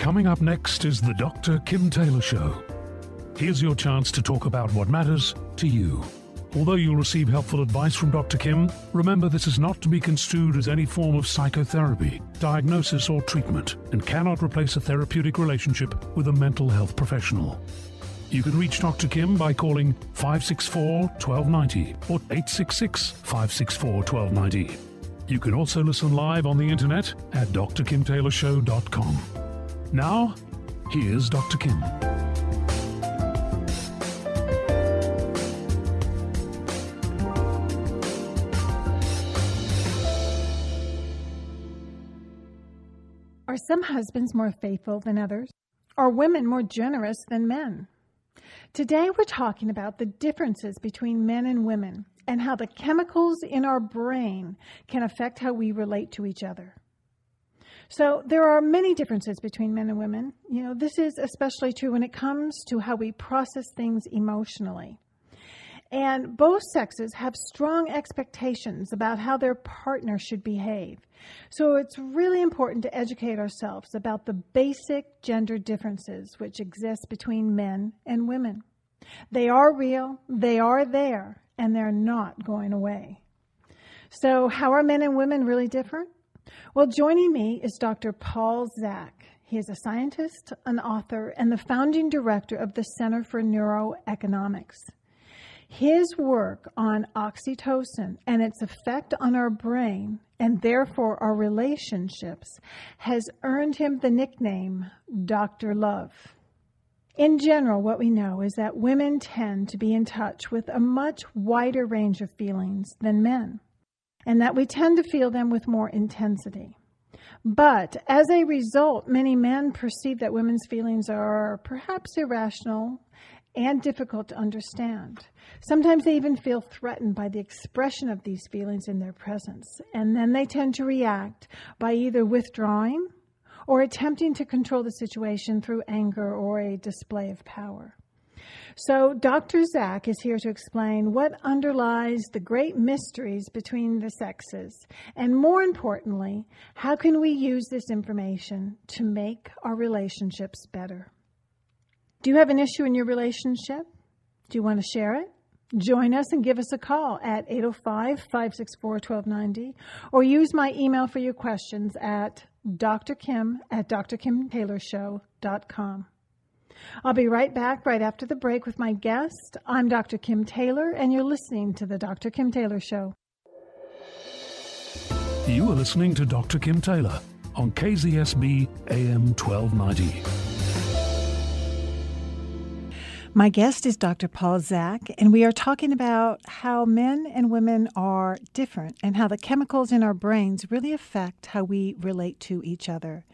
Coming up next is the Dr. Kim Taylor Show. Here's your chance to talk about what matters to you. Although you'll receive helpful advice from Dr. Kim, remember this is not to be construed as any form of psychotherapy, diagnosis or treatment, and cannot replace a therapeutic relationship with a mental health professional. You can reach Dr. Kim by calling 564-1290 or 866-564-1290. You can also listen live on the internet at drkimtaylorshow.com. Now, here's Dr. Kim. Are some husbands more faithful than others? Are women more generous than men? Today we're talking about the differences between men and women and how the chemicals in our brain can affect how we relate to each other. So there are many differences between men and women. This is especially true when it comes to how we process things emotionally. And both sexes have strong expectations about how their partner should behave. So it's really important to educate ourselves about the basic gender differences which exist between men and women. They are real, they are there, and they're not going away. So how are men and women really different? Well, joining me is Dr. Paul Zak. He is a scientist, an author, and the founding director of the Center for NEUROECONOMICS. His work on oxytocin and its effect on our brain, and therefore our relationships, has earned him the nickname Dr. Love. In general, what we know is that women tend to be in touch with a much wider range of feelings than men, and that we tend to feel them with more intensity. But as a result, many men perceive that women's feelings are perhaps irrational and difficult to understand. Sometimes they even feel threatened by the expression of these feelings in their presence, and then they tend to react by either withdrawing or attempting to control the situation through anger or a display of power. So Dr. Zak is here to explain what underlies the great mysteries between the sexes, and more importantly, how can we use this information to make our relationships better? Do you have an issue in your relationship? Do you want to share it? Join us and give us a call at 805-564-1290 or use my email for your questions at drkim@drkimtaylorshow.com. I'll be right back right after the break with my guest. I'm Dr. Kim Taylor, and you're listening to the Dr. Kim Taylor Show. You are listening to Dr. Kim Taylor on KZSB AM 1290. My guest is Dr. Paul Zak, and we are talking about how men and women are different and how the chemicals in our brains really affect how we relate to each other.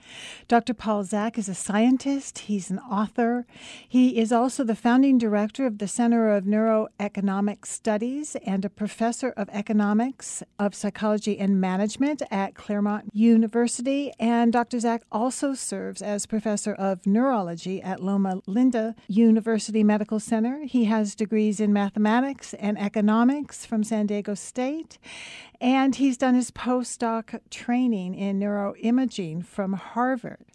Dr. Paul Zak is a scientist. He's an author. He is also the founding director of the Center of NEUROECONOMICS Studies and a professor of economics, of psychology and management at Claremont University. And Dr. Zak also serves as professor of neurology at Loma Linda University Medical Center. He has degrees in mathematics and economics from San Diego State, and he's done his postdoc training in neuroimaging from Harvard.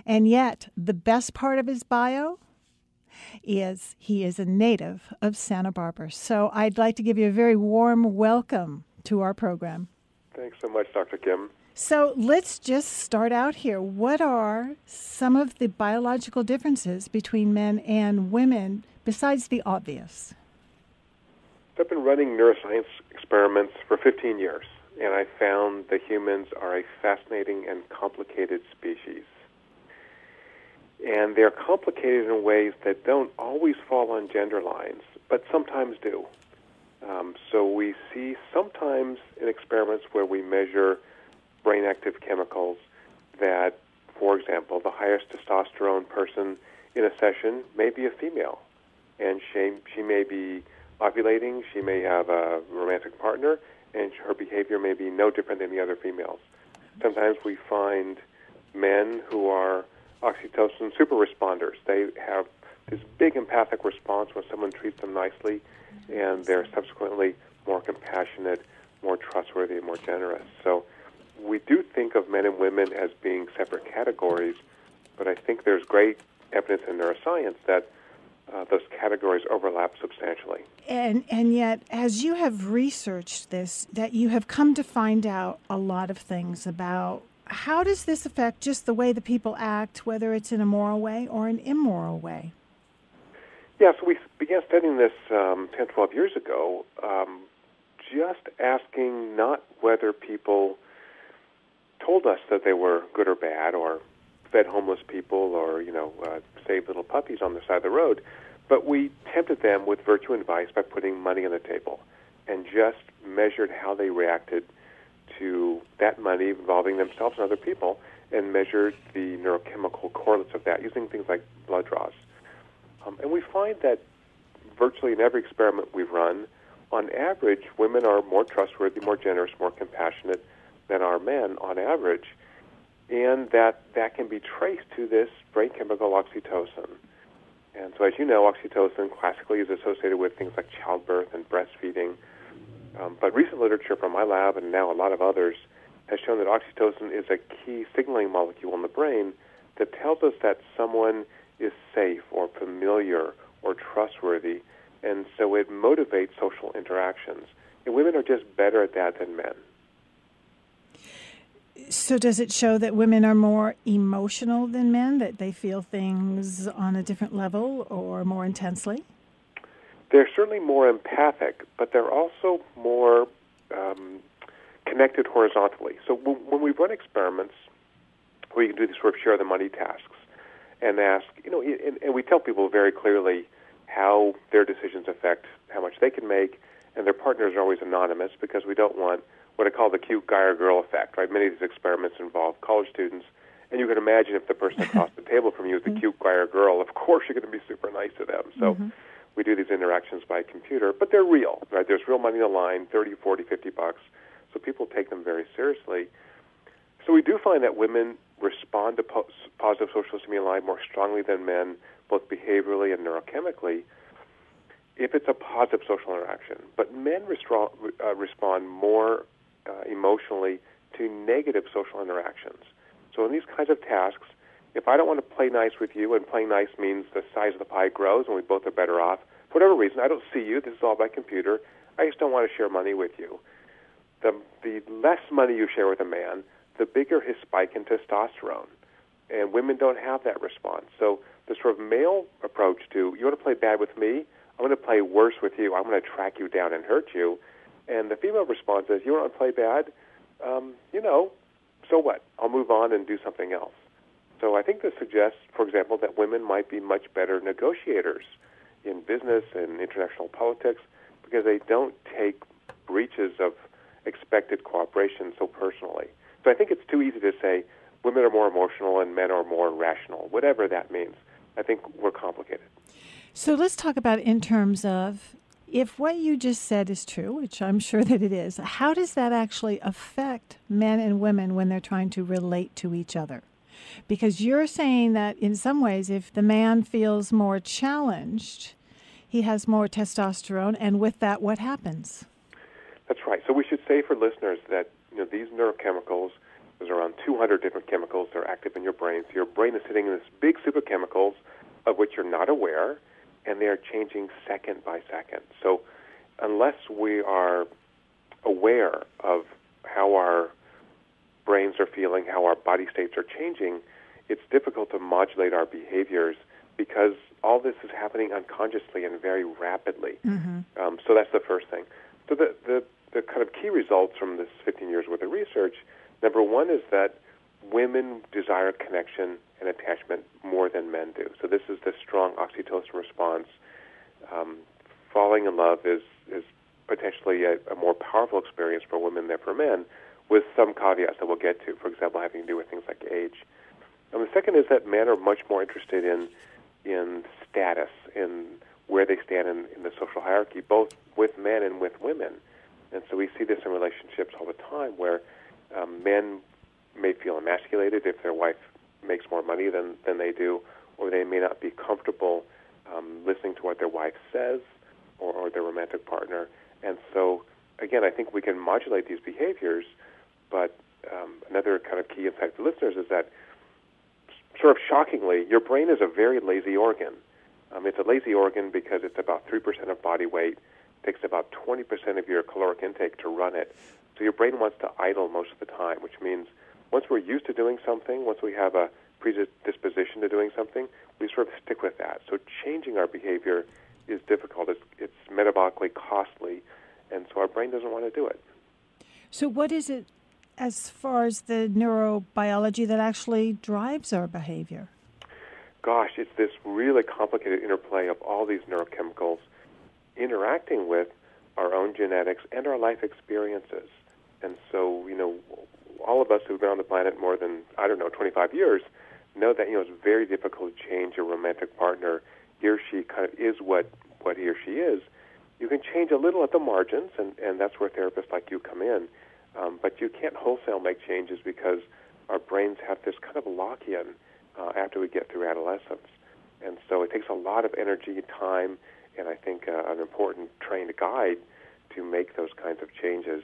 And yet, the best part of his bio is he is a native of Santa Barbara. So I'd like to give you a very warm welcome to our program. Thanks so much, Dr. Kim. So let's just start out here. What are some of the biological differences between men and women besides the obvious? I've been running neuroscience experiments for 15 years, and I found that humans are a fascinating and complicated species. And they're complicated in ways that don't always fall on gender lines, but sometimes do. So we see sometimes in experiments where we measure brain active chemicals that, for example, the highest testosterone person in a session may be a female, and she may be ovulating, she may have a romantic partner, and her behavior may be no different than the other females. Sometimes we find men who are oxytocin super responders. They have this big empathic response when someone treats them nicely, and they're subsequently more compassionate, more trustworthy, and more generous. So we do think of men and women as being separate categories, But I think there's great evidence in neuroscience that those categories overlap substantially. And yet, as you have researched this, that you have come to find out a lot of things about how does this affect just the way the people act, whether it's in a moral way or an immoral way? Yeah, so we began studying this 10, 12 years ago, just asking not whether people told us that they were good or bad or fed homeless people or, saved little puppies on the side of the road, but we tempted them with virtue and vice by putting money on the table and just measured how they reacted to that money involving themselves and other people and measured the neurochemical correlates of that using things like blood draws. And we find that virtually in every experiment we've run, on average, women are more trustworthy, more generous, more compassionate than are men on average, and that can be traced to this brain chemical oxytocin. And so, as you know, oxytocin classically is associated with things like childbirth and breastfeeding. But recent literature from my lab and now a lot of others has shown that oxytocin is a key signaling molecule in the brain that tells us that someone is safe or familiar or trustworthy, and so it motivates social interactions. And women are just better at that than men. So does it show that women are more emotional than men, that they feel things on a different level or more intensely? They're certainly more empathic, but they're also more connected horizontally. So when we run experiments where you can do these sort of share the money tasks and ask, and we tell people very clearly how their decisions affect how much they can make, and their partners are always anonymous because we don't want what I call the cute guy or girl effect, right? Many of these experiments involve college students, and you can imagine if the person across the table from you is a cute guy or girl, of course you're going to be super nice to them. So we do these interactions by computer, but they're real, right? There's real money on the line, 30, 40, 50 bucks, so people take them very seriously. So we do find that women respond to positive social stimuli more strongly than men, both behaviorally and neurochemically, if it's a positive social interaction. But men respond more emotionally to negative social interactions. So in these kinds of tasks, if I don't want to play nice with you, and playing nice means the size of the pie grows and we both are better off, for whatever reason, I don't see you, this is all by computer, I just don't want to share money with you. The less money you share with a man, the bigger his spike in testosterone. And women don't have that response. So the sort of male approach to, you want to play bad with me, I'm going to play worse with you, I'm going to track you down and hurt you. And the female response is, you want to play bad? So what? I'll move on and do something else. So I think this suggests, for example, that women might be much better negotiators in business and international politics because they don't take breaches of expected cooperation so personally. So I think it's too easy to say women are more emotional and men are more rational, whatever that means. I think we're complicated. So let's talk about in terms of, if what you just said is true, which I'm sure that it is, how does that actually affect men and women when they're trying to relate to each other? Because you're saying that in some ways, if the man feels more challenged, he has more testosterone, and with that, what happens? That's right. So we should say for listeners that these neurochemicals, there's around 200 different chemicals that are active in your brain. So your brain is sitting in this big soup of chemicals of which you're not aware, and they are changing second by second. So unless we are aware of how our brains are feeling, how our body states are changing, it's difficult to modulate our behaviors because all this is happening unconsciously and very rapidly. So that's the first thing. So the kind of key results from this 15 years worth of research, number one is that women desire connection and attachment more than men do. So this is the strong oxytocin response. Falling in love is potentially a more powerful experience for women than for men, with some caveats that we'll get to, for example, having to do with things like age. And the second is that men are much more interested in status, in where they stand in the social hierarchy, both with men and with women. And so we see this in relationships all the time where men may feel emasculated if their wife makes more money than they do, or they may not be comfortable listening to what their wife says or their romantic partner. And so, again, I think we can modulate these behaviors, but another kind of key insight for listeners is that sort of shockingly, your brain is a very lazy organ. It's a lazy organ because it's about 3% of body weight, takes about 20% of your caloric intake to run it. So your brain wants to idle most of the time, which means once we're used to doing something, once we have a predisposition to doing something, we sort of stick with that. So changing our behavior is difficult. It's metabolically costly, and so our brain doesn't want to do it. So what is it, as far as the neurobiology, that actually drives our behavior? Gosh, it's this really complicated interplay of all these neurochemicals interacting with our own genetics and our life experiences. And so, all of us who've been on the planet more than, 25 years, know that, it's very difficult to change a romantic partner. He or she kind of is what he or she is. You can change a little at the margins, and that's where therapists like you come in. But you can't wholesale make changes because our brains have this kind of lock-in after we get through adolescence. And so it takes a lot of energy, time, and I think an important trained guide to make those kinds of changes.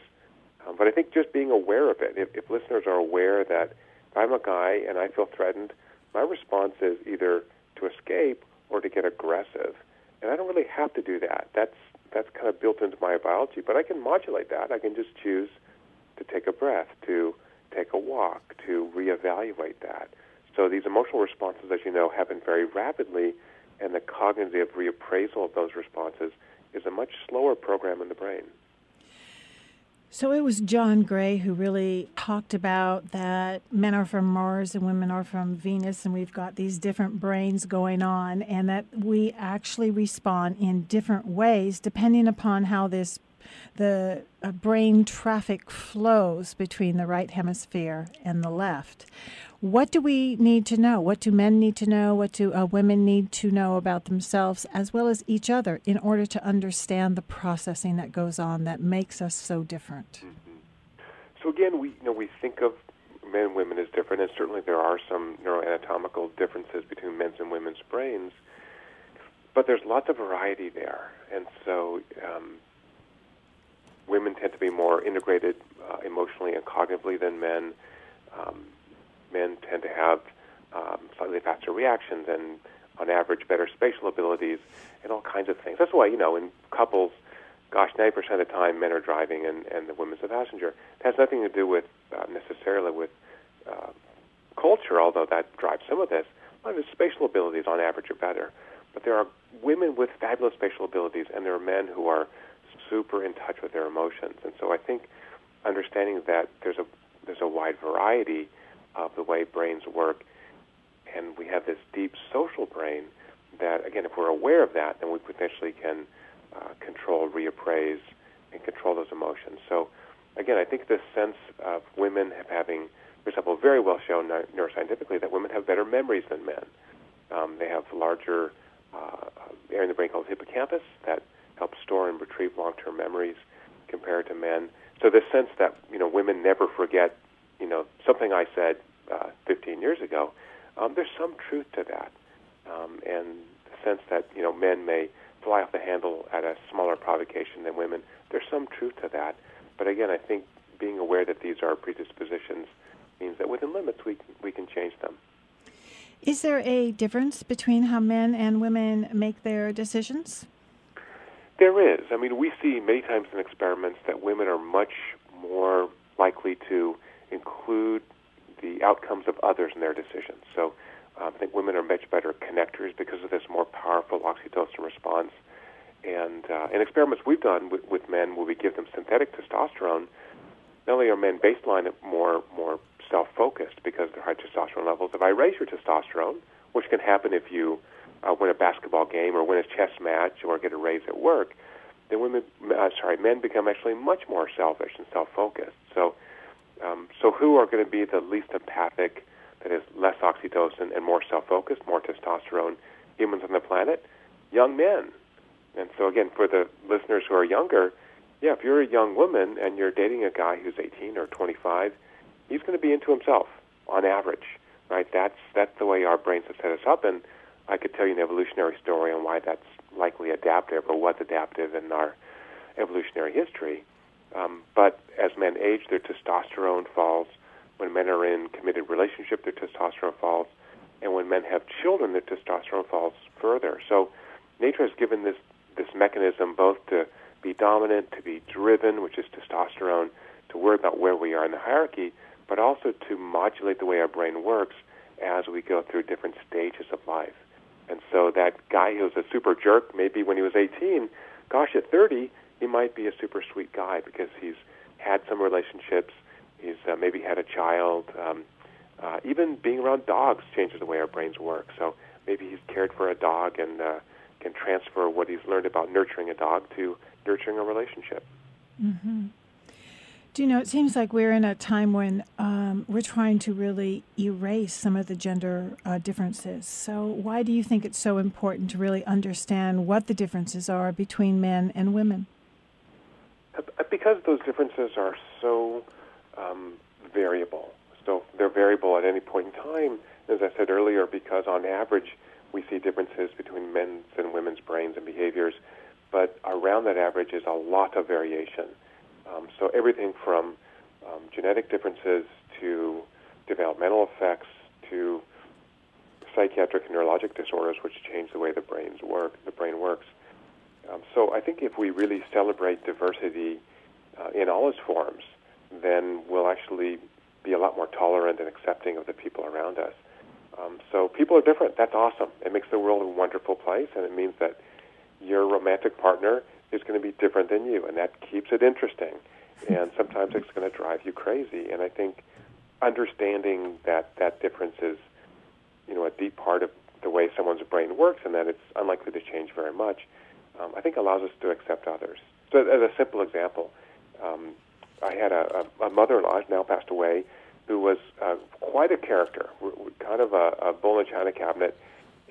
But I think just being aware of it, if listeners are aware that if I'm a guy and I feel threatened, my response is either to escape or to get aggressive. And I don't really have to do that. That's kind of built into my biology, but I can modulate that. I can just choose to take a breath, to take a walk, to reevaluate that. So these emotional responses, as you know, happen very rapidly, and the cognitive reappraisal of those responses is a much slower program in the brain. So it was John Gray who really talked about that men are from Mars and women are from Venus, and we've got these different brains going on, and that we actually respond in different ways depending upon how the brain traffic flows between the right hemisphere and the left. What do we need to know? What do men need to know? What do women need to know about themselves as well as each other in order to understand the processing that goes on that makes us so different? Mm-hmm. So again, we think of men and women as different, and certainly there are some neuroanatomical differences between men's and women's brains, but there's lots of variety there. And so women tend to be more integrated emotionally and cognitively than men. Men tend to have slightly faster reactions and, on average, better spatial abilities and all kinds of things. That's why, in couples, 90% of the time men are driving and the woman's the passenger. It has nothing to do with necessarily with culture, although that drives some of this. A lot of the spatial abilities, on average, are better. But there are women with fabulous spatial abilities, and there are men who are super in touch with their emotions. And so I think understanding that there's a wide variety of the way brains work, and we have this deep social brain that, again, if we're aware of that, then we potentially can control, reappraise, and control those emotions. So, again, I think this sense of women having, for example, very well shown neuroscientifically that women have better memories than men. They have larger area in the brain called hippocampus that helps store and retrieve long-term memories compared to men. So this sense that, women never forget, something I said 15 years ago, there's some truth to that. And the sense that, men may fly off the handle at a smaller provocation than women, there's some truth to that. But again, I think being aware that these are predispositions means that within limits we can change them. Is there a difference between how men and women make their decisions? There is. I mean, we see many times in experiments that women are much more likely to include the outcomes of others in their decisions. So I think women are much better connectors because of this more powerful oxytocin response. And in experiments we've done with men where we give them synthetic testosterone, not only are men baseline more self-focused because of their high testosterone levels. If I raise your testosterone, which can happen if you win a basketball game or win a chess match or get a raise at work, then men become actually much more selfish and self-focused. So who are going to be the least empathic, that is less oxytocin and more self-focused, more testosterone humans on the planet? Young men. And so again, for the listeners who are younger, if you're a young woman and you're dating a guy who's 18 or 25, he's going to be into himself on average, right? That's the way our brains have set us up, and I could tell you an evolutionary story on why that's likely adaptive or was adaptive in our evolutionary history. But as men age, their testosterone falls. When men are in committed relationship, their testosterone falls. And when men have children, the testosterone falls further. So nature has given this mechanism both to be dominant, to be driven, which is testosterone, to worry about where we are in the hierarchy, but also to modulate the way our brain works as we go through different stages of life. And so that guy who's a super jerk, maybe when he was 18, gosh, at 30, he might be a super sweet guy because he's had some relationships, he's maybe had a child. Even being around dogs changes the way our brains work. So maybe he's cared for a dog and can transfer what he's learned about nurturing a dog to nurturing a relationship. Mm-hmm. Do you know, it seems like we're in a time when we're trying to really erase some of the gender differences. So why do you think it's so important to really understand what the differences are between men and women? Because those differences are so variable. So they're variable at any point in time, as I said earlier, because on average we see differences between men's and women's brains and behaviors, but around that average is a lot of variation. So everything from genetic differences to developmental effects to psychiatric and neurologic disorders, which change the way the brain works. So I think if we really celebrate diversity in all its forms, then we'll actually be a lot more tolerant and accepting of the people around us. So people are different. That's awesome. It makes the world a wonderful place, and it means that your romantic partner is going to be different than you, and that keeps it interesting. And sometimes it's going to drive you crazy. And I think understanding that difference is, a deep part of the way someone's brain works, and that it's unlikely to change very much, I think allows us to accept others. So as a simple example, I had a mother-in-law who's now passed away, who was quite a character, kind of a bull in a china cabinet,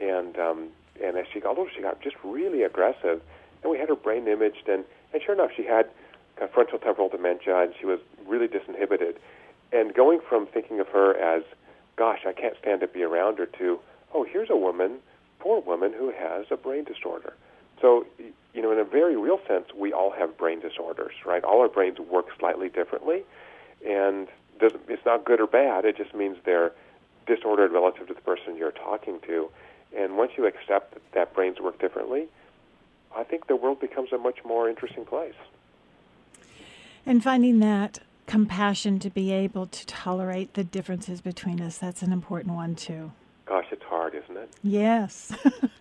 and as she got older, she got just really aggressive, and we had her brain imaged, and sure enough, she had frontal temporal dementia, and she was really disinhibited. And going from thinking of her as, gosh, I can't stand to be around her, to, oh, here's a woman, poor woman, who has a brain disorder. So, in a very real sense, we all have brain disorders, right? All our brains work slightly differently, and it's not good or bad. It just means they're disordered relative to the person you're talking to. And once you accept that brains work differently, I think the world becomes a much more interesting place. And finding that compassion to be able to tolerate the differences between us, that's an important one, too. Gosh, it's hard, isn't it? Yes,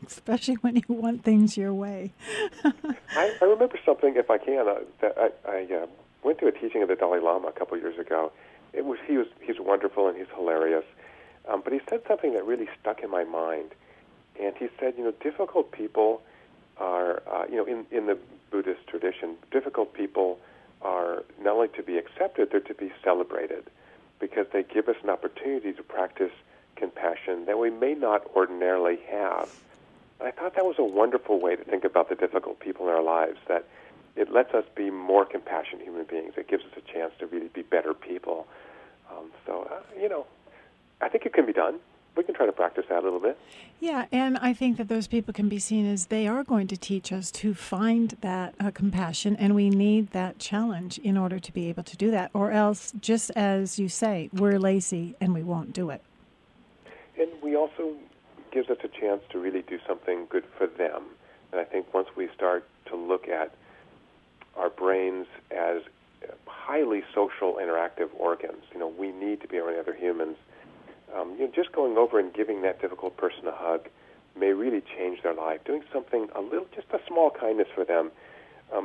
especially when you want things your way. I remember something, if I can, that I went to a teaching of the Dalai Lama a couple of years ago. He's wonderful and he's hilarious, but he said something that really stuck in my mind. And he said, difficult people are, in the Buddhist tradition, difficult people are not only to be accepted, they're to be celebrated, because they give us an opportunity to practice compassion that we may not ordinarily have. I thought that was a wonderful way to think about the difficult people in our lives, that it lets us be more compassionate human beings. It gives us a chance to really be better people. I think it can be done. We can try to practice that a little bit. Yeah, and I think that those people can be seen as they are going to teach us to find that compassion, and we need that challenge in order to be able to do that, or else, just as you say, we're lazy and we won't do it. And we also gives us a chance to really do something good for them. And I think once we start to look at our brains as highly social, interactive organs, we need to be around other humans. Just going over and giving that difficult person a hug may really change their life. Doing something just a small kindness for them.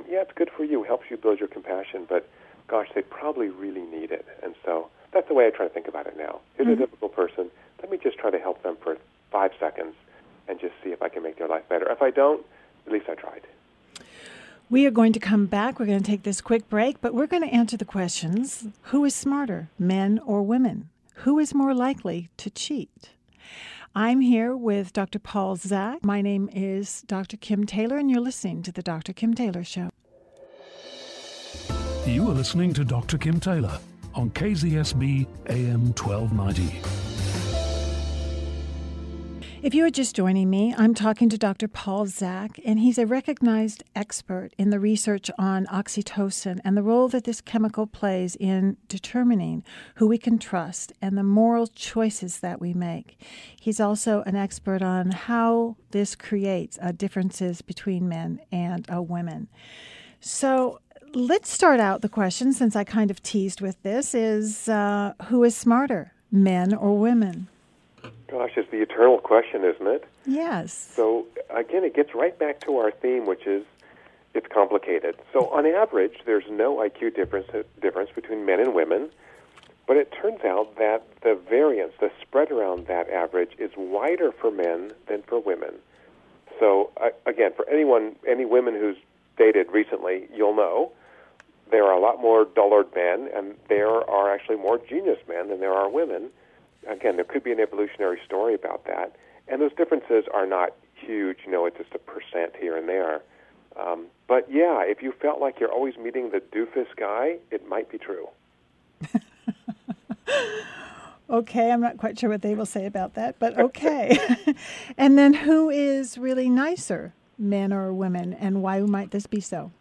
It's good for you, helps you build your compassion, but gosh, they probably really need it. And so that's the way I try to think about it now. Here's a difficult person. Let me just try to help them for 5 seconds and just see if I can make their life better. If I don't, at least I tried. We are going to come back. We're going to take this quick break, but we're going to answer the questions. Who is smarter, men or women? Who is more likely to cheat? I'm here with Dr. Paul Zak. My name is Dr. Kim Taylor, and you're listening to The Dr. Kim Taylor Show. You are listening to Dr. Kim Taylor on KZSB AM 1290. If you are just joining me, I'm talking to Dr. Paul Zak, and he's a recognized expert in the research on oxytocin and the role that this chemical plays in determining who we can trust and the moral choices that we make. He's also an expert on how this creates differences between men and women. So let's start out the question, since I kind of teased with this, is who is smarter, men or women? Gosh, it's the eternal question, isn't it? Yes. So, again, it gets right back to our theme, which is it's complicated. So, on average, there's no IQ difference between men and women, but it turns out that the variance, the spread around that average, is wider for men than for women. So, again, for any women who's dated recently, you'll know there are a lot more dullard men, and there are actually more genius men than there are women. Again, there could be an evolutionary story about that. And those differences are not huge. It's just 1% here and there. But, yeah, if you felt like you're always meeting the doofus guy, it might be true. Okay, I'm not quite sure what they will say about that, but okay. And then who is really nicer, men or women, and why might this be so?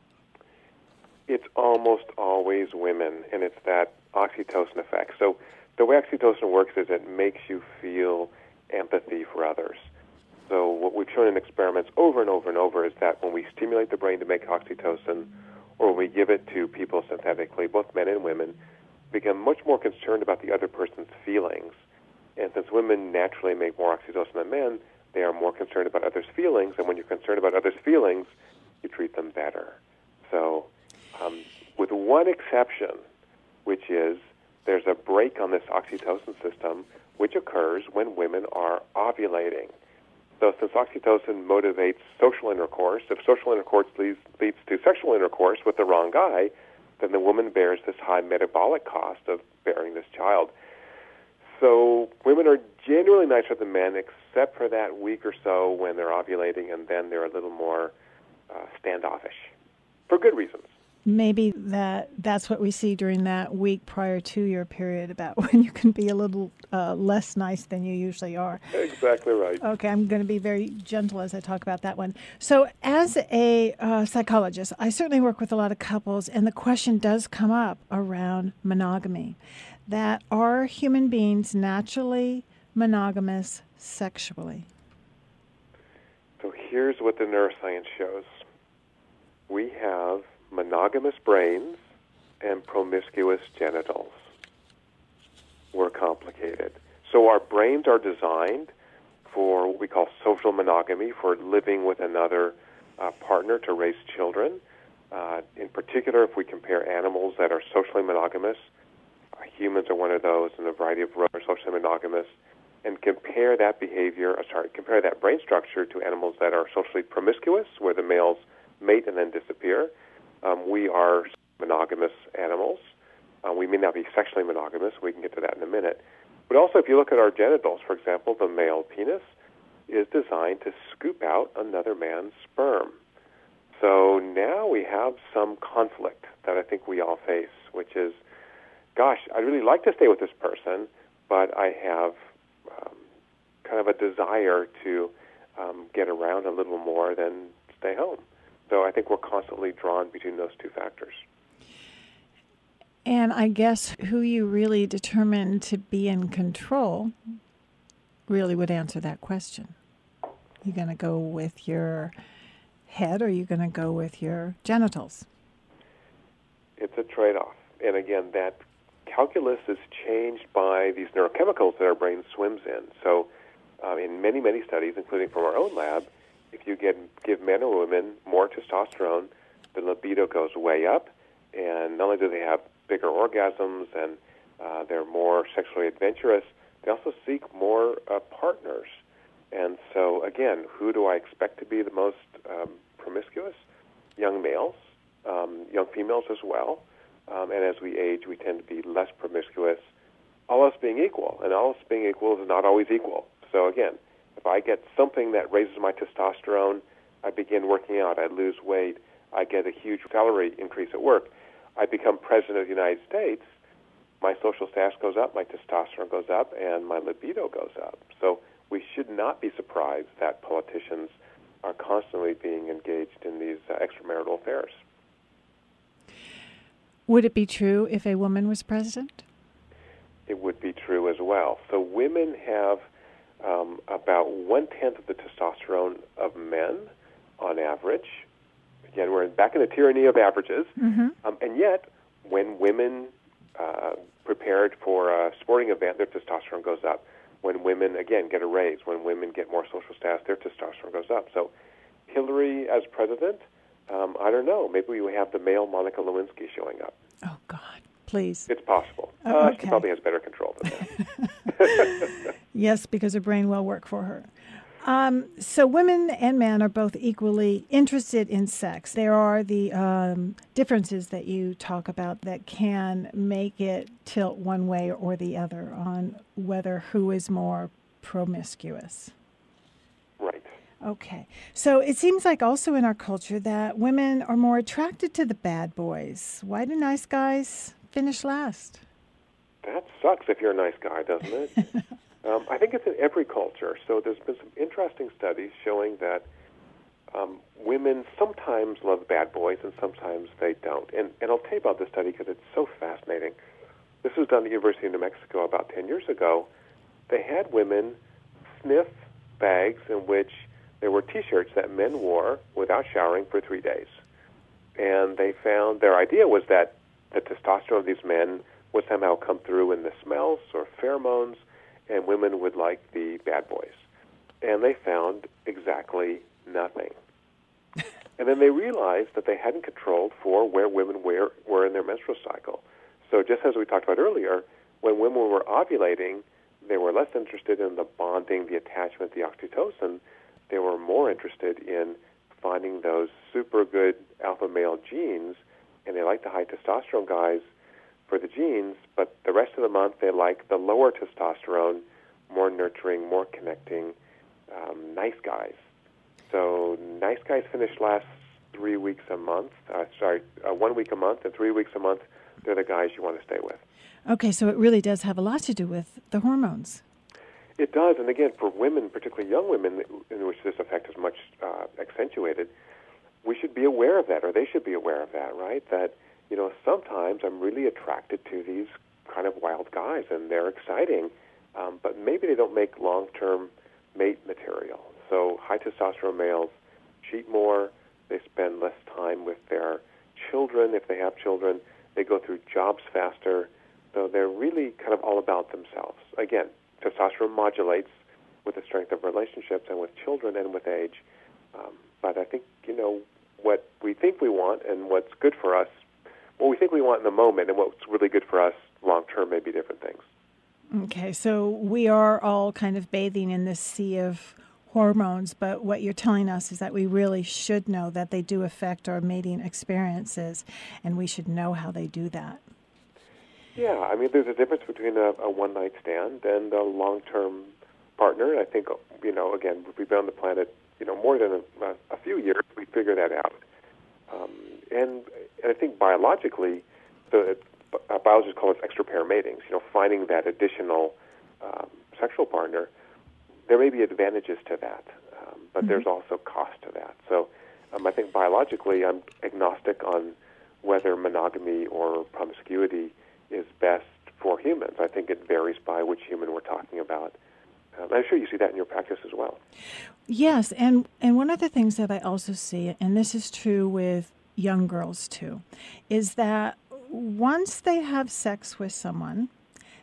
It's almost always women, and it's that oxytocin effect. So the way oxytocin works is it makes you feel empathy for others. So what we've shown in experiments over and over and over is that when we stimulate the brain to make oxytocin, or when we give it to people synthetically, both men and women, become much more concerned about the other person's feelings. And since women naturally make more oxytocin than men, they are more concerned about others' feelings, and when you're concerned about others' feelings, you treat them better. So with one exception, which is there's a break on this oxytocin system, which occurs when women are ovulating. So since oxytocin motivates social intercourse, if social intercourse leads to sexual intercourse with the wrong guy, then the woman bears this high metabolic cost of bearing this child. So women are generally nicer than men, except for that week or so when they're ovulating, and then they're a little more standoffish, for good reasons. Maybe that's what we see during that week prior to your period, about when you can be a little less nice than you usually are. Exactly right. Okay, I'm going to be very gentle as I talk about that one. So as a psychologist, I certainly work with a lot of couples, and the question does come up around monogamy. That are human beings naturally monogamous sexually? So here's what the neuroscience shows. We have monogamous brains and promiscuous genitals. We're complicated. So our brains are designed for what we call social monogamy, for living with another partner to raise children. In particular, if we compare animals that are socially monogamous, humans are one of those, and a variety of are socially monogamous, and compare that compare that brain structure to animals that are socially promiscuous, where the males mate and then disappear. We are monogamous animals. We may not be sexually monogamous. We can get to that in a minute. But also, if you look at our genitals, for example, the male penis is designed to scoop out another man's sperm. So now we have some conflict that I think we all face, which is, gosh, I'd really like to stay with this person, but I have kind of a desire to get around a little more than stay home. So I think we're constantly drawn between those two factors. And I guess who you really determine to be in control really would answer that question. You going to go with your head, or are you going to go with your genitals? It's a trade-off. And again, that calculus is changed by these neurochemicals that our brain swims in. So in many, many studies, including from our own lab, if you give men or women more testosterone, the libido goes way up, and not only do they have bigger orgasms and they're more sexually adventurous, they also seek more partners. And so, again, who do I expect to be the most promiscuous? Young males, young females as well. And as we age, we tend to be less promiscuous, all else being equal. And all else being equal is not always equal. So, again, if I get something that raises my testosterone, I begin working out, I lose weight, I get a huge salary increase at work, I become president of the United States, my social status goes up, my testosterone goes up, and my libido goes up. So we should not be surprised that politicians are constantly being engaged in these extramarital affairs. Would it be true if a woman was president? It would be true as well. So women have about 1/10 of the testosterone of men on average. Again, we're back in the tyranny of averages. Mm-hmm. And yet, when women prepared for a sporting event, their testosterone goes up. When women, again, get a raise, when women get more social status, their testosterone goes up. So Hillary as president, I don't know. Maybe we have the male Monica Lewinsky showing up. Oh, God, please. It's possible. Okay. She probably has better control than that. Yes, because her brain will work for her. So women and men are both equally interested in sex. There are the differences that you talk about that can make it tilt one way or the other on whether who is more promiscuous. Right. Okay. So it seems like also in our culture that women are more attracted to the bad boys. Why do nice guys finish last? That sucks if you're a nice guy, doesn't it? I think it's in every culture. So there's been some interesting studies showing that women sometimes love bad boys and sometimes they don't. And I'll tell you about this study because it's so fascinating. This was done at the University of New Mexico about 10 years ago. They had women sniff bags in which there were T-shirts that men wore without showering for 3 days. And they found their idea was that the testosterone of these men would somehow come through in the smells or pheromones, and women would like the bad boys. And they found exactly nothing. And then they realized that they hadn't controlled for where women were in their menstrual cycle. So just as we talked about earlier, when women were ovulating, they were less interested in the bonding, the attachment, the oxytocin. They were more interested in finding those super good alpha male genes, and they liked the high testosterone guys for the genes, but the rest of the month they like the lower testosterone, more nurturing, more connecting, nice guys. So nice guys finish last 3 weeks a month. 1 week a month, and 3 weeks a month, they're the guys you want to stay with. Okay, so it really does have a lot to do with the hormones. It does, and again, for women, particularly young women, in which this effect is much accentuated, we should be aware of that, or they should be aware of that, right? That, sometimes I'm really attracted to these kind of wild guys, and they're exciting, but maybe they don't make long-term mate material. So high testosterone males cheat more, they spend less time with their children, if they have children, they go through jobs faster, so they're really kind of all about themselves. Again, testosterone modulates with the strength of relationships and with children and with age. But I think, what we think we want and what's good for us, what we think we want in the moment and what's really good for us long-term may be different things. Okay, so we are all kind of bathing in this sea of hormones, but what you're telling us is that we really should know that they do affect our mating experiences, and we should know how they do that. Yeah, I mean, there's a difference between a one-night stand and a long-term partner. I think, again, we've been on the planet, more than a few years, we figure that out. And I think biologically, biologists call it extra-pair matings, finding that additional sexual partner. There may be advantages to that, but there's also cost to that. So I think biologically, I'm agnostic on whether monogamy or promiscuity is best for humans. I think it varies by which human we're talking about. I'm sure you see that in your practice as well. Yes, and one of the things that I also see, and this is true with young girls too, is that once they have sex with someone,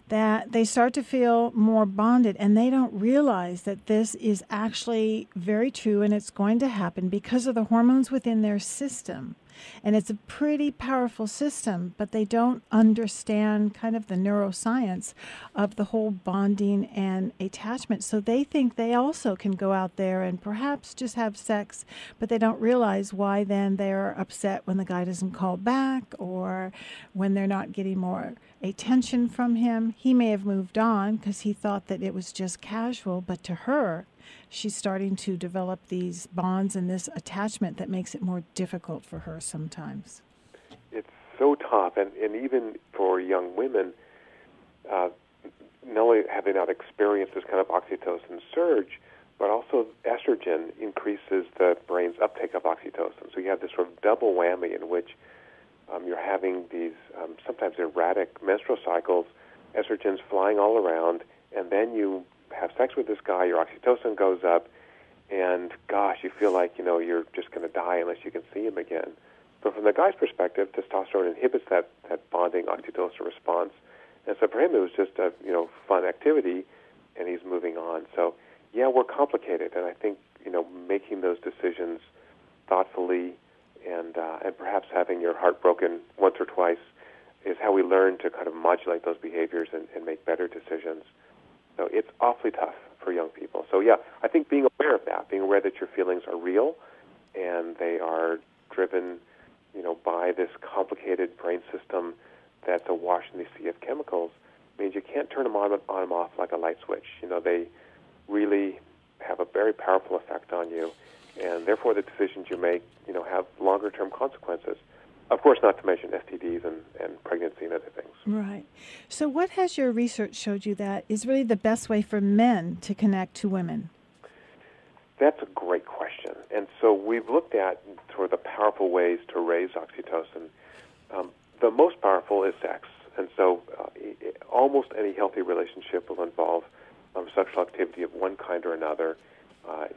that they start to feel more bonded, and they don't realize that this is actually very true and it's going to happen because of the hormones within their system. And it's a pretty powerful system, but they don't understand kind of the neuroscience of the whole bonding and attachment. So they think they also can go out there and perhaps just have sex, but they don't realize why then they're upset when the guy doesn't call back or when they're not getting more attention from him. He may have moved on because he thought that it was just casual, but to her, she's starting to develop these bonds and this attachment that makes it more difficult for her sometimes. It's so tough, and even for young women, not only have they not experienced this kind of oxytocin surge, but also estrogen increases the brain's uptake of oxytocin. So you have this sort of double whammy in which you're having these sometimes erratic menstrual cycles, estrogen's flying all around, and then you have sex with this guy, your oxytocin goes up, and gosh, you feel like, you're just going to die unless you can see him again. But from the guy's perspective, testosterone inhibits that bonding oxytocin response. And so for him, it was just a fun activity, and he's moving on. So, yeah, we're complicated, and I think, making those decisions thoughtfully and perhaps having your heart broken once or twice is how we learn to kind of modulate those behaviors and make better decisions. So it's awfully tough for young people. So, yeah, I think being aware of that, being aware that your feelings are real and they are driven, by this complicated brain system that's awash in the sea of chemicals, means you can't turn them on and off like a light switch. They really have a very powerful effect on you, and therefore the decisions you make, have longer-term consequences. Of course, not to mention STDs and pregnancy and other things. Right. So what has your research showed you that is really the best way for men to connect to women? That's a great question. And so we've looked at sort of the powerful ways to raise oxytocin. The most powerful is sex. And so almost any healthy relationship will involve sexual activity of one kind or another.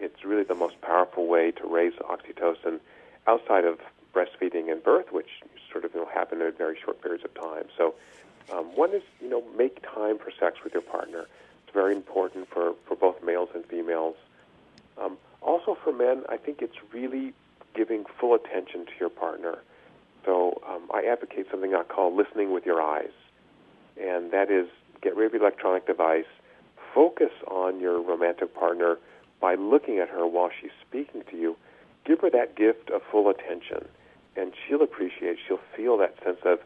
It's really the most powerful way to raise oxytocin outside of breastfeeding and birth, which sort of happen in very short periods of time. So one is, make time for sex with your partner. It's very important for both males and females. Also for men, I think it's really giving full attention to your partner. So I advocate something I call listening with your eyes. And that is, get rid of your electronic device, focus on your romantic partner by looking at her while she's speaking to you. Give her that gift of full attention, and she'll feel that sense of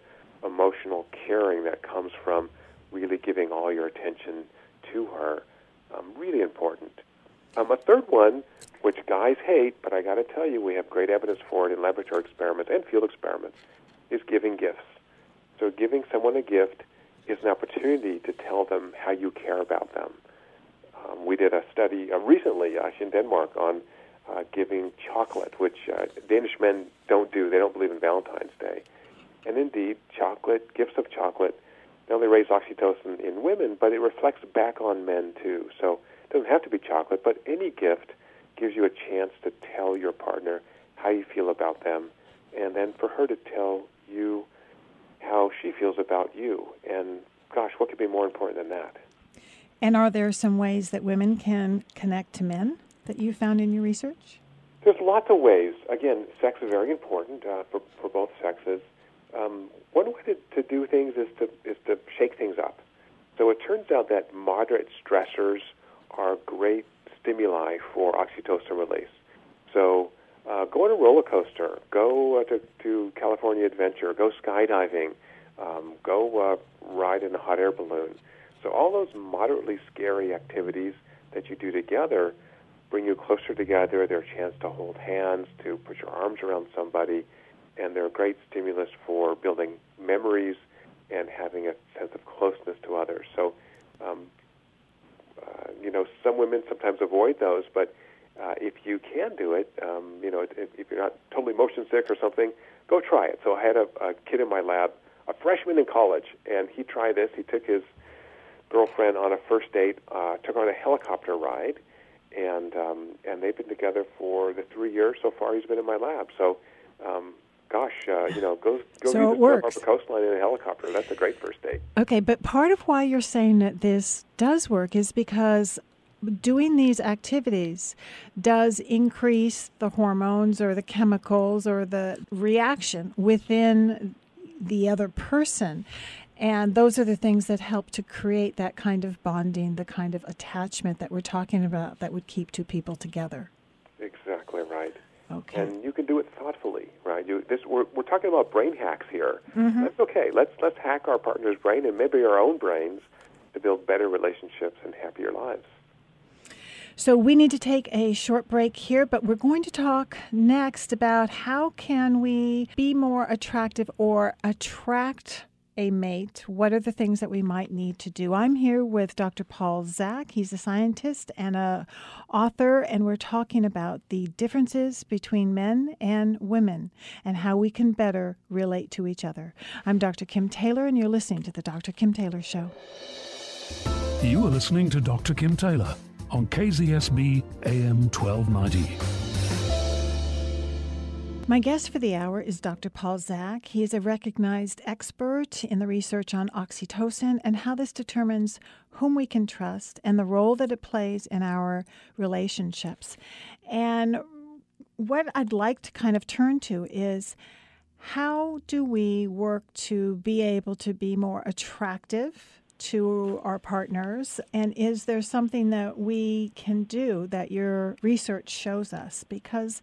emotional caring that comes from really giving all your attention to her. Really important. A third one, which guys hate, but I got to tell you, we have great evidence for it in laboratory experiments and field experiments, is giving gifts. So giving someone a gift is an opportunity to tell them how you care about them. We did a study recently, actually in Denmark, on giving chocolate, which Danish men don't do. They don't believe in Valentine's Day. And indeed, gifts of chocolate, not only raise oxytocin in women, but it reflects back on men too. So it doesn't have to be chocolate, but any gift gives you a chance to tell your partner how you feel about them, and then for her to tell you how she feels about you. And gosh, what could be more important than that? And are there some ways that women can connect to men that you found in your research? There's lots of ways. Again, sex is very important for both sexes. One way to do things is to shake things up. So it turns out that moderate stressors are great stimuli for oxytocin release. So go on a roller coaster, go to California Adventure, go skydiving, go ride in a hot air balloon. So all those moderately scary activities that you do together bring you closer together. They're a chance to hold hands, to put your arms around somebody, and they're a great stimulus for building memories and having a sense of closeness to others. So, some women sometimes avoid those, but if you can do it, if you're not totally motion sick or something, go try it. So I had a kid in my lab, a freshman in college, and he tried this. He took his girlfriend on a first date, took her on a helicopter ride, and they've been together for the 3 years so far he's been in my lab. So, go so use it the works. Upper Coastline in a helicopter. That's a great first date. Okay, but part of why you're saying that this does work is because doing these activities does increase the hormones or the chemicals or the reaction within the other person. And those are the things that help to create that kind of bonding, the kind of attachment that we're talking about that would keep two people together. Exactly right. Okay. And you can do it thoughtfully, right? We're talking about brain hacks here. Mm-hmm. That's okay. Let's hack our partner's brain and maybe our own brains to build better relationships and happier lives. So we need to take a short break here, but we're going to talk next about how can we be more attractive or attract a mate, what are the things that we might need to do? I'm here with Dr. Paul Zak. He's a scientist and a author, and we're talking about the differences between men and women and how we can better relate to each other. I'm Dr. Kim Taylor, and you're listening to The Dr. Kim Taylor Show. You are listening to Dr. Kim Taylor on KZSB AM 1290. My guest for the hour is Dr. Paul Zak. He is a recognized expert in the research on oxytocin and how this determines whom we can trust and the role that it plays in our relationships. And what I'd like to kind of turn to is, how do we work to be able to be more attractive to our partners? And is there something that we can do that your research shows us? Because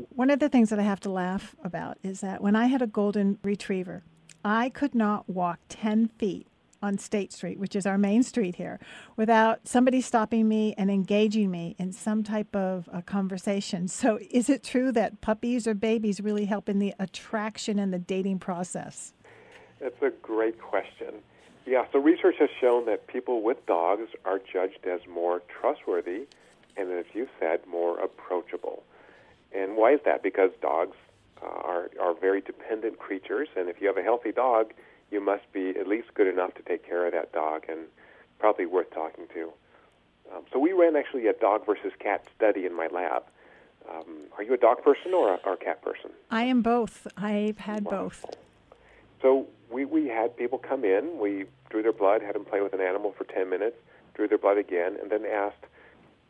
one of the things that I have to laugh about is that when I had a golden retriever, I could not walk 10 feet on State Street, which is our main street here, without somebody stopping me and engaging me in some type of a conversation. So is it true that puppies or babies really help in the attraction and the dating process? That's a great question. Yeah, so research has shown that people with dogs are judged as more trustworthy and, as you said, more approachable. And why is that? Because dogs are very dependent creatures, and if you have a healthy dog, you must be at least good enough to take care of that dog and probably worth talking to. So we ran actually a dog versus cat study in my lab. Are you a dog person or a cat person? I am both. I've had both. So we had people come in, we drew their blood, had them play with an animal for 10 minutes, drew their blood again, and then asked,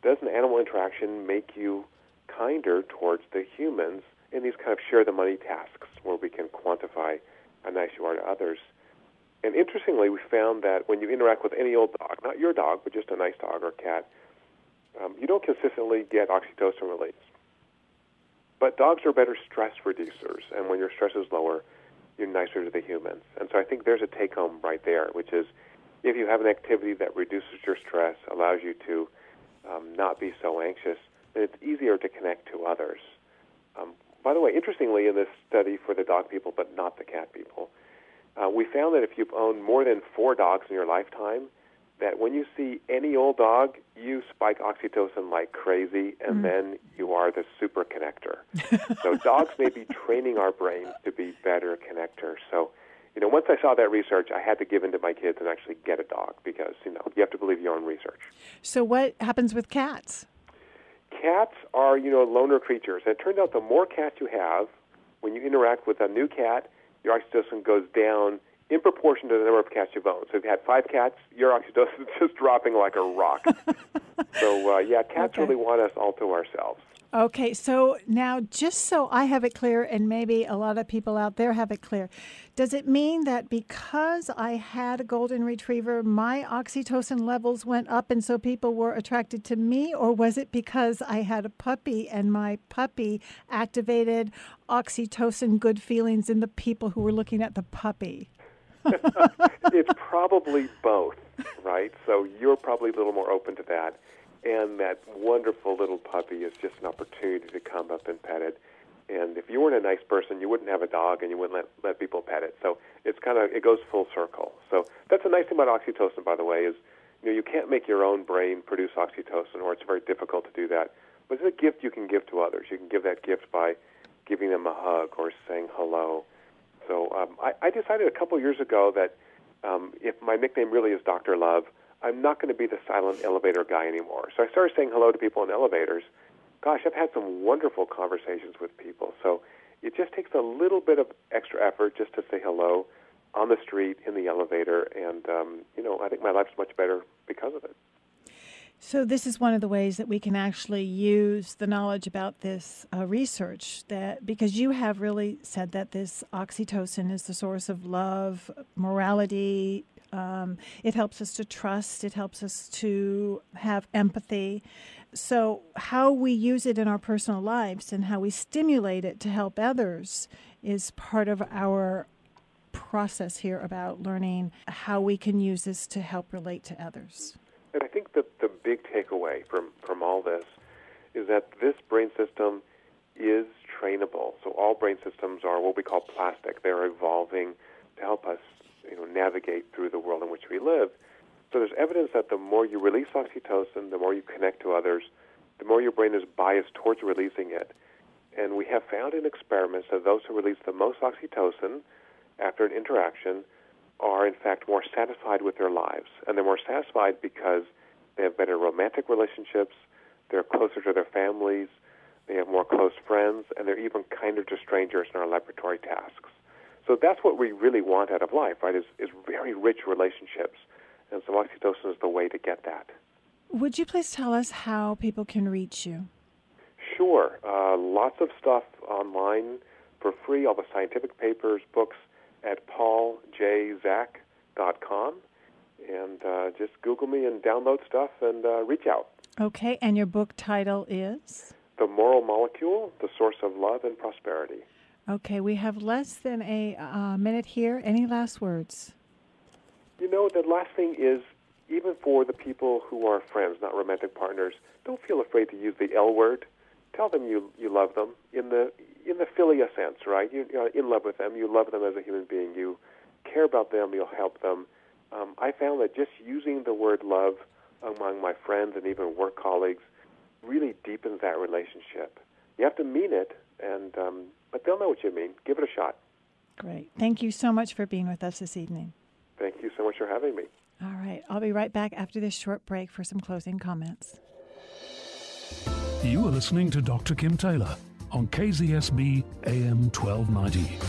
does an animal interaction make you kinder towards the humans in these kind of share the money tasks where we can quantify how nice you are to others? And interestingly, we found that when you interact with any old dog, not your dog, but just a nice dog or cat, you don't consistently get oxytocin release. But dogs are better stress reducers, and when your stress is lower, you're nicer to the humans. And so I think there's a take-home right there, which is if you have an activity that reduces your stress, allows you to not be so anxious, then it's easier to connect to others. By the way, interestingly, in this study for the dog people but not the cat people, we found that if you've owned more than 4 dogs in your lifetime, that when you see any old dog, you spike oxytocin like crazy, and then you are the super connector. So dogs may be training our brains to be better connectors. So, once I saw that research, I had to give in to my kids and actually get a dog because, you have to believe your own research. So what happens with cats? Cats are, loner creatures. And it turns out the more cats you have, when you interact with a new cat, your oxytocin goes down in proportion to the number of cats you've owned. So if you had 5 cats, your oxytocin is just dropping like a rock. So, cats really want us all to ourselves. Okay, so now just so I have it clear, and maybe a lot of people out there have it clear, does it mean that because I had a golden retriever, my oxytocin levels went up and so people were attracted to me, or was it because I had a puppy and my puppy activated oxytocin good feelings in the people who were looking at the puppy? It's probably both, right? So you're probably a little more open to that. And that wonderful little puppy is just an opportunity to come up and pet it. And if you weren't a nice person, you wouldn't have a dog and you wouldn't let people pet it. So it goes full circle. So that's a nice thing about oxytocin, by the way, is you can't make your own brain produce oxytocin, or it's very difficult to do that. But it's a gift you can give to others. You can give that gift by giving them a hug or saying hello. So I decided a couple years ago that if my nickname really is Dr. Love, I'm not going to be the silent elevator guy anymore. So I started saying hello to people in elevators. Gosh, I've had some wonderful conversations with people. So it just takes a little bit of extra effort just to say hello on the street, in the elevator, and, I think my life's much better because of it. So this is one of the ways that we can actually use the knowledge about this research, that because you have really said that this oxytocin is the source of love, morality. It helps us to trust. It helps us to have empathy. So how we use it in our personal lives and how we stimulate it to help others is part of our process here about learning how we can use this to help relate to others. And I think that the big takeaway from all this is that this brain system is trainable. So all brain systems are what we call plastic. They're evolving to help us navigate through the world in which we live. So there's evidence that the more you release oxytocin, the more you connect to others, the more your brain is biased towards releasing it. And we have found in experiments that those who release the most oxytocin after an interaction are, in fact, more satisfied with their lives. And they're more satisfied because they have better romantic relationships, they're closer to their families, they have more close friends, and they're even kinder to strangers in our laboratory tasks. So that's what we really want out of life, right, is very rich relationships. And so oxytocin is the way to get that. Would you please tell us how people can reach you? Sure. Lots of stuff online for free, all the scientific papers, books at pauljzak.com. And just Google me and download stuff and reach out. Okay, and your book title is? The Moral Molecule, The Source of Love and Prosperity. Okay, we have less than a minute here. Any last words? The last thing is, even for the people who are friends, not romantic partners, don't feel afraid to use the L word. Tell them you love them in the philia sense, right? You're in love with them. You love them as a human being. You care about them. You'll help them. I found that just using the word love among my friends and even work colleagues really deepens that relationship. You have to mean it, but they'll know what you mean. Give it a shot. Great. Thank you so much for being with us this evening. Thank you so much for having me. All right. I'll be right back after this short break for some closing comments. You are listening to Dr. Kim Taylor on KZSB AM 1290.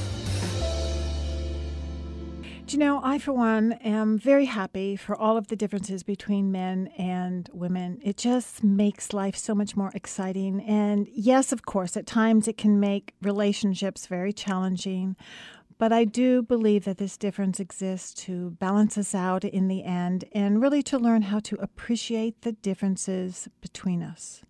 Do you know, I, for one, am very happy for all of the differences between men and women. It just makes life so much more exciting. And yes, of course, at times it can make relationships very challenging. But I do believe that this difference exists to balance us out in the end and really to learn how to appreciate the differences between us.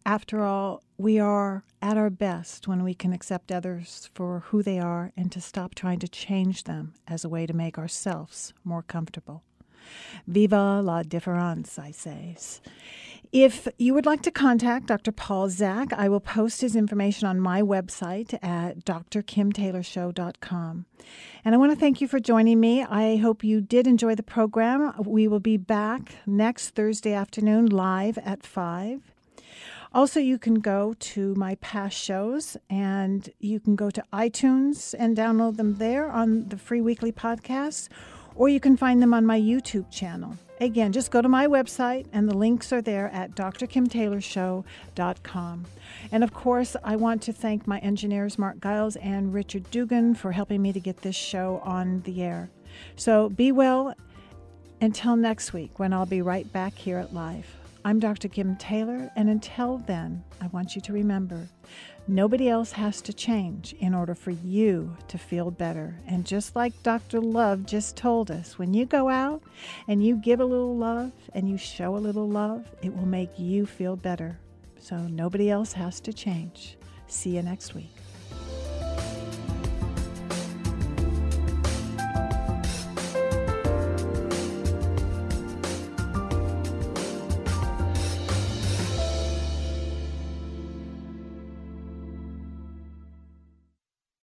After all, we are at our best when we can accept others for who they are and to stop trying to change them as a way to make ourselves more comfortable. Viva la différence, I say. If you would like to contact Dr. Paul Zak, I will post his information on my website at drkimtaylorshow.com. And I want to thank you for joining me. I hope you did enjoy the program. We will be back next Thursday afternoon live at 5. Also, you can go to my past shows, and you can go to iTunes and download them there on the free weekly podcasts, or you can find them on my YouTube channel. Again, just go to my website, and the links are there at drkimtaylorshow.com. And, of course, I want to thank my engineers, Mark Giles and Richard Dugan, for helping me to get this show on the air. So be well until next week, when I'll be right back here at Live. I'm Dr. Kim Taylor, and until then, I want you to remember, nobody else has to change in order for you to feel better. And just like Dr. Love just told us, when you go out and you give a little love and you show a little love, it will make you feel better. So nobody else has to change. See you next week.